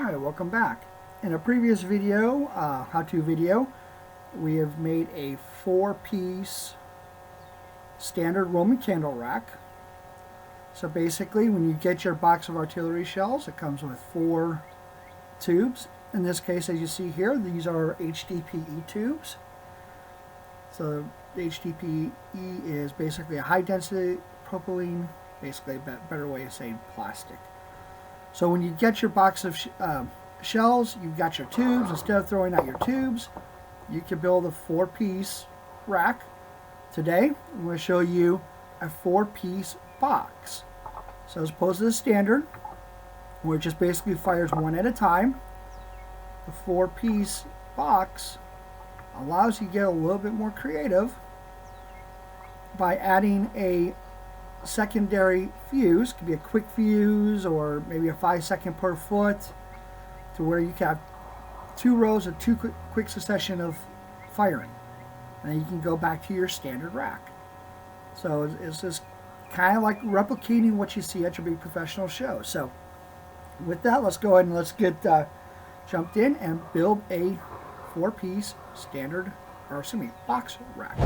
Alright, welcome back. In a previous video, how-to video, we have made a 4-piece standard Roman candle rack. So basically, when you get your box of artillery shells, it comes with 4 tubes. In this case, as you see here, these are HDPE tubes. So the HDPE is basically a high-density propylene, basically a better way of saying plastic. So when you get your box of shells, you've got your tubes. Instead of throwing out your tubes, you can build a 4-piece rack. Today, I'm going to show you a 4-piece box. So as opposed to the standard, where it just basically fires one at a time, the 4-piece box allows you to get a little bit more creative by adding a secondary fuse. It could be a quick fuse or maybe a 5-second per foot, to where you can have 2 rows of 2 quick succession of firing, and then you can go back to your standard rack. So it's just kind of like replicating what you see at your big professional show. So with that, let's go ahead and let's get jumped in and build a 4-piece standard, or excuse me, box rack.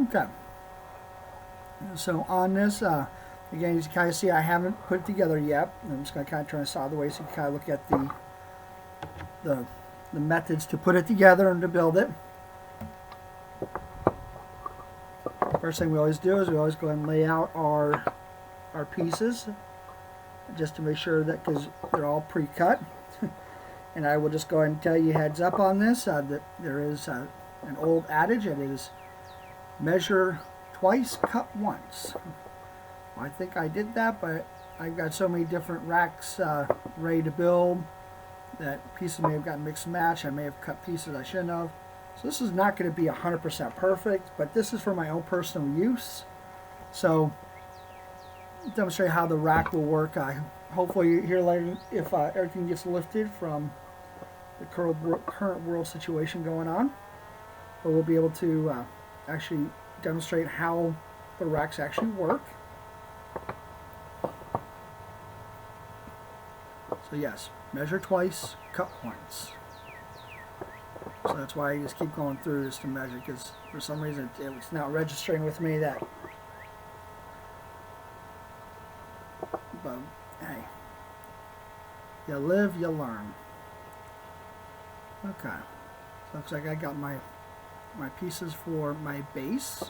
Okay, so on this, again, as you kind of see, I haven't put it together yet. I'm just going to kind of turn this out of the way so you can kind of look at the methods to put it together and to build it. First thing we always do is we always go and lay out our pieces, just to make sure that, because they're all pre-cut. And I will just go ahead and tell you heads up on this, that there is an old adage, and it is measure twice, cut once. Well, I think I did that, but I've got so many different racks ready to build that pieces may have gotten mixed and matched. I may have cut pieces I shouldn't have. So this is not going to be 100% perfect, but this is for my own personal use. So demonstrate how the rack will work. Hopefully here later, if everything gets lifted from the current world situation going on, but we'll be able to actually demonstrate how the racks actually work. So yes, measure twice, cut once. So that's why I just keep going through this to measure, because for some reason it's not registering with me that. But hey, you live, you learn. Okay, so looks like I got my pieces for my base.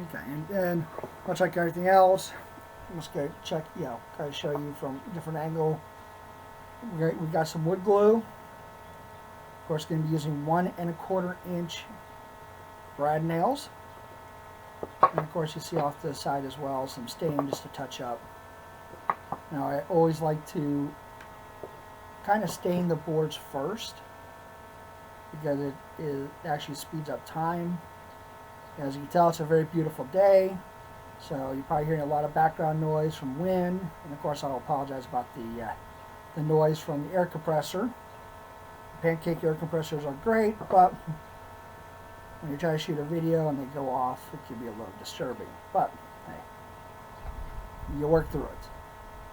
Okay, and then much like everything else, I'm just going to check, kind of show you from a different angle. We got some wood glue. Of course, going to be using 1 1/4 inch brad nails. And of course, you see off the side as well some stain just to touch up. Now, I always like to kind of stain the boards first, because it actually speeds up time. As you can tell, it's a very beautiful day, so you're probably hearing a lot of background noise from wind, and of course I'll apologize about the noise from the air compressor. Pancake air compressors are great, but when you try to shoot a video and they go off, it can be a little disturbing, but hey, you work through it.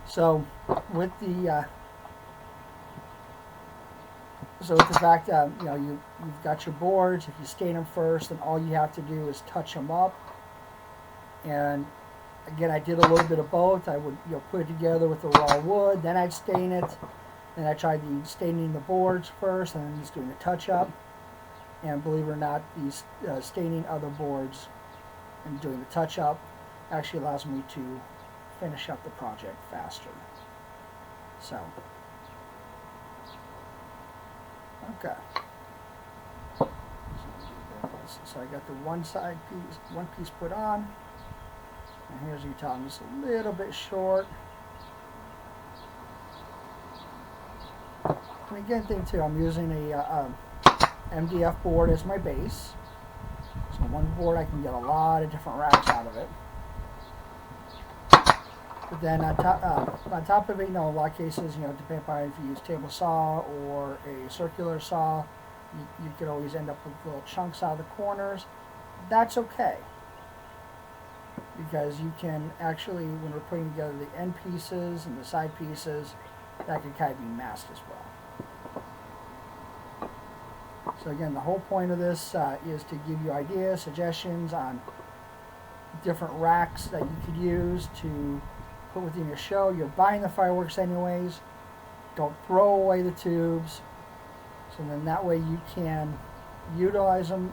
So with the fact that you've got your boards, if you stain them first, then all you have to do is touch them up. And again, I did a little bit of both. I would put it together with the raw wood, then I'd stain it. Then I tried staining the boards first, and then just doing a touch up. And believe it or not, the staining other boards and doing the touch up actually allows me to finish up the project faster. So. Okay. So I got the one piece put on, and here's your top, just a little bit short. And again, thing too, I'm using a MDF board as my base. So one board, I can get a lot of different racks out of it. But then on top of it, in a lot of cases, depending on if you use table saw or a circular saw, You could always end up with little chunks out of the corners. That's okay, because you can actually, when we're putting together the end pieces and the side pieces, that can kind of be masked as well. So again, the whole point of this is to give you ideas, suggestions on different racks that you could use to put within your show. You're buying the fireworks anyways. Don't throw away the tubes. So then that way you can utilize them,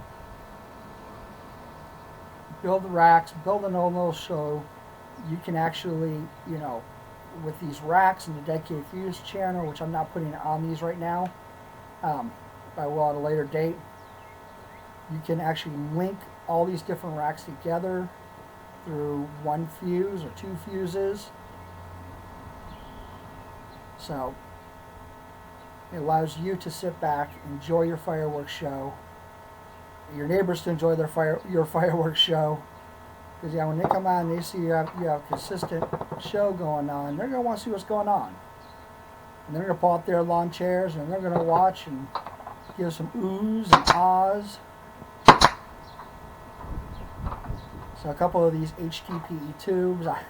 build the racks, build an old little show. You can actually, you know, with these racks and the dedicated fuse channel, which I'm not putting on these right now, I will at a later date, you can actually link all these different racks together through one fuse or two fuses. So it allows you to sit back, enjoy your fireworks show, your neighbors to enjoy your fireworks show. Because yeah, when they come out and they see you have a consistent show going on, they're going to want to see what's going on. And they're going to pull out their lawn chairs and they're going to watch and give some oohs and ahs. So a couple of these HDPE tubes, I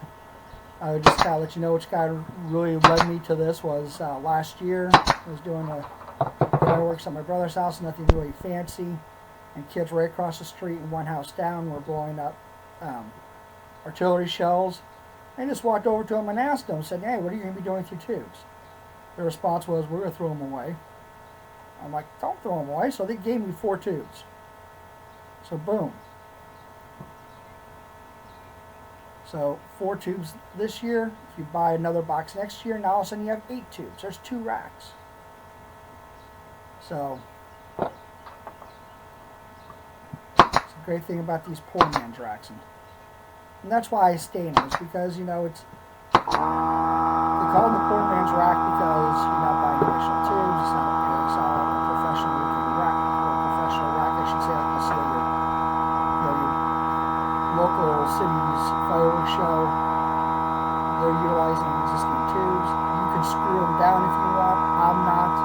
would just kind of let you know which guy really led me to this was last year. I was doing fireworks at my brother's house, nothing really fancy. And kids right across the street and one house down were blowing up artillery shells. I just walked over to them and asked them, said, hey, what are you going to be doing with your tubes? Their response was, we're going to throw them away. I'm like, don't throw them away. So they gave me 4 tubes. So boom. So 4 tubes this year. If you buy another box next year, now all of a sudden you have 8 tubes. There's 2 racks. So it's a great thing about these poor man's racks. And that's why I stay in them, is because, you know, it's, they call it the poor man's rack because you're not buying additional tubes. It's not a professional looking rack, or a professional rack, I should say, like you see at your local city's fireworks show. They're utilizing existing tubes. You can screw them down if you want. I'm not.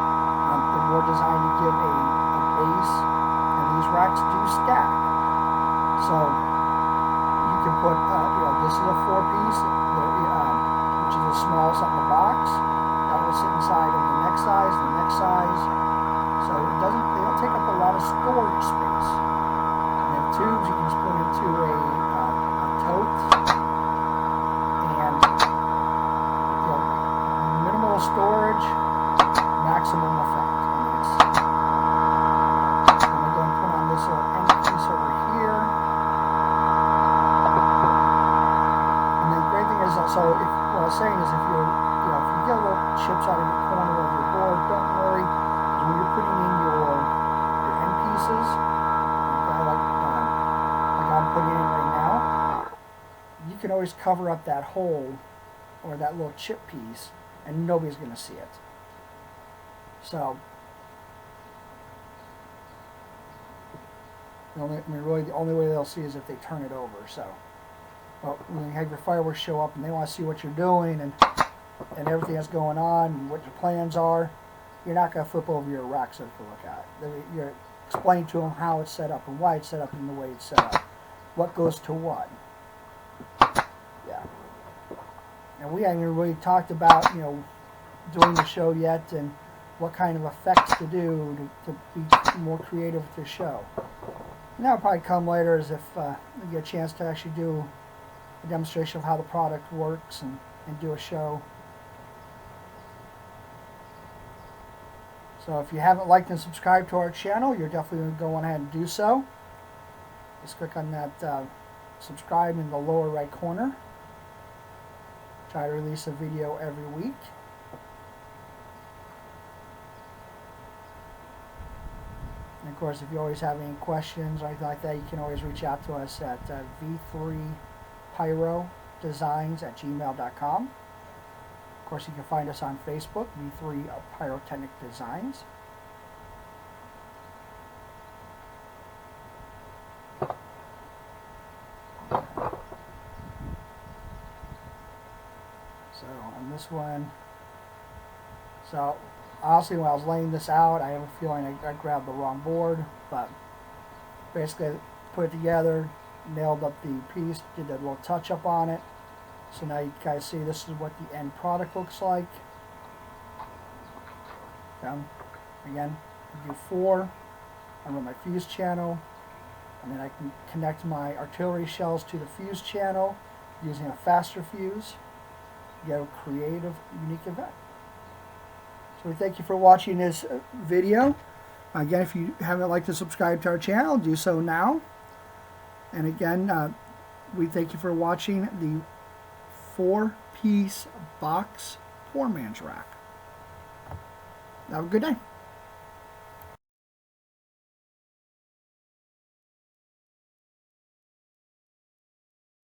They're more designed to give a base, and these racks do stack. So you can put, you know, this is a 4-piece, which is the smallest on the box. That will sit inside of the next size, So they don't take up a lot of storage space. And then tubes you can just put into a tote, and you know, minimal storage, maximum effect. I'm going to go and put on this little end piece over here. And the great thing is, so if what I was saying is, if you get little chips out of the corner of your board, don't worry. When you're putting in your end pieces, like I'm putting in right now, you can always cover up that hole or that little chip piece, and nobody's going to see it. So, really the only way they'll see is if they turn it over. So, well, when you have your fireworks show up and they want to see what you're doing and everything that's going on and what your plans are, you're not going to flip over your rack so to look at it. You're explaining to them how it's set up and why it's set up in the way it's set up. What goes to what. Yeah. And we haven't really talked about, you know, doing the show yet and what kind of effects to do to be more creative with your show. And that'll probably come later, as if we get a chance to actually do a demonstration of how the product works and do a show. So if you haven't liked and subscribed to our channel, you're definitely going to go on ahead and do so. Just click on that subscribe in the lower right corner. Try to release a video every week. And of course, if you always have any questions or anything like that, you can always reach out to us at v3pyrodesigns@gmail.com. Of course, you can find us on Facebook, V3 Pyrotechnic Designs. So on this one, so Honestly, when I was laying this out, I have a feeling I grabbed the wrong board, but basically I put it together, nailed up the piece, did a little touch up on it. So now you guys see this is what the end product looks like. Again, I do 4. I run my fuse channel, and then I can connect my artillery shells to the fuse channel using a faster fuse. You get a creative, unique event. So we thank you for watching this video. Again, if you haven't liked to subscribe to our channel, do so now. And again, we thank you for watching the 4-piece box poor man's rack. Have a good day.